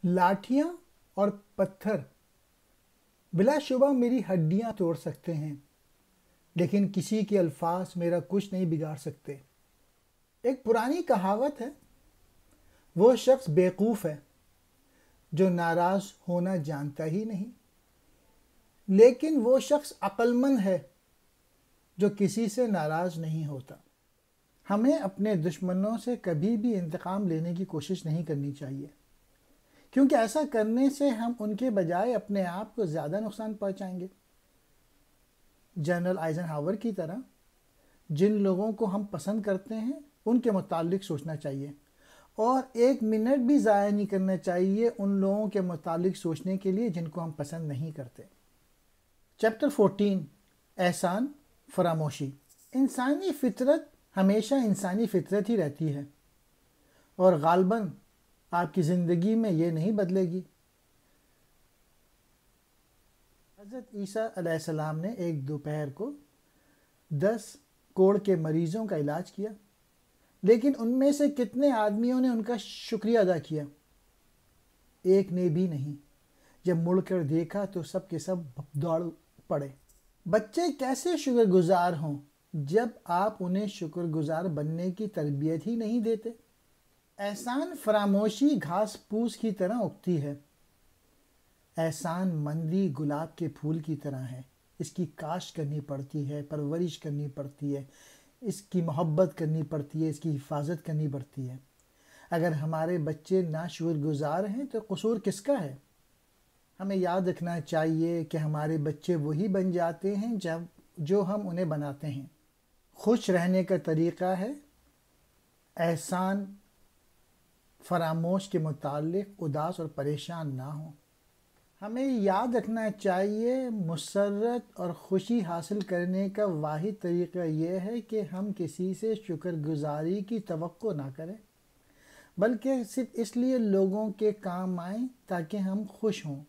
لاٹھیاں اور پتھر بلا شبہ میری ہڈیاں توڑ سکتے ہیں، لیکن کسی کے الفاظ میرا کچھ نہیں بگاڑ سکتے۔ ایک پرانی کہاوت ہے، وہ شخص بیوقوف ہے جو ناراض ہونا جانتا ہی نہیں، لیکن وہ شخص عقل مند ہے جو کسی سے ناراض نہیں ہوتا۔ ہمیں اپنے دشمنوں سے کبھی بھی انتقام لینے کی کوشش نہیں کرنی چاہیے، کیونکہ ایسا کرنے سے ہم ان کے بجائے اپنے آپ کو زیادہ نقصان پہنچائیں گے۔ جنرل آئزن ہاور کی طرح جن لوگوں کو ہم پسند کرتے ہیں ان کے متعلق سوچنا چاہیے، اور ایک منٹ بھی ضائع نہیں کرنا چاہیے ان لوگوں کے متعلق سوچنے کے لیے جن کو ہم پسند نہیں کرتے۔ چیپٹر 14، احسان فراموشی۔ انسانی فطرت ہمیشہ انسانی فطرت ہی رہتی ہے، اور غالباً آپ کی زندگی میں یہ نہیں بدلے گی۔ حضرت عیسیٰ علیہ السلام نے ایک دوپہر کو 10 کوڑ کے مریضوں کا علاج کیا، لیکن ان میں سے کتنے آدمیوں نے ان کا شکریہ ادا کیا؟ ایک نے بھی نہیں۔ جب مڑ کر دیکھا تو سب کے سب دوڑ پڑے۔ بچے کیسے شکر گزار ہوں جب آپ انہیں شکر گزار بننے کی تربیت ہی نہیں دیتے؟ احسان فراموشی گھاس پھوس کی طرح اگتی ہے، احسان مندی گلاب کے پھول کی طرح ہے۔ اس کی کاشت کرنی پڑتی ہے، پرورش کرنی پڑتی ہے، اس کی محبت کرنی پڑتی ہے، اس کی حفاظت کرنی پڑتی ہے۔ اگر ہمارے بچے ناشکر گزار ہیں تو قصور کس کا ہے؟ ہمیں یاد رکھنا چاہیے کہ ہمارے بچے وہی بن جاتے ہیں جو ہم انہیں بناتے ہیں۔ خوش رہنے کا طریقہ ہے احسان فراموش کے متعلق اداس اور پریشان نہ ہوں۔ ہمیں یاد رکھنا چاہیے مسرت اور خوشی حاصل کرنے کا واحد طریقہ یہ ہے کہ ہم کسی سے شکر گزاری کی توقع نہ کریں، بلکہ صرف اس لیے لوگوں کے کام آئیں تاکہ ہم خوش ہوں۔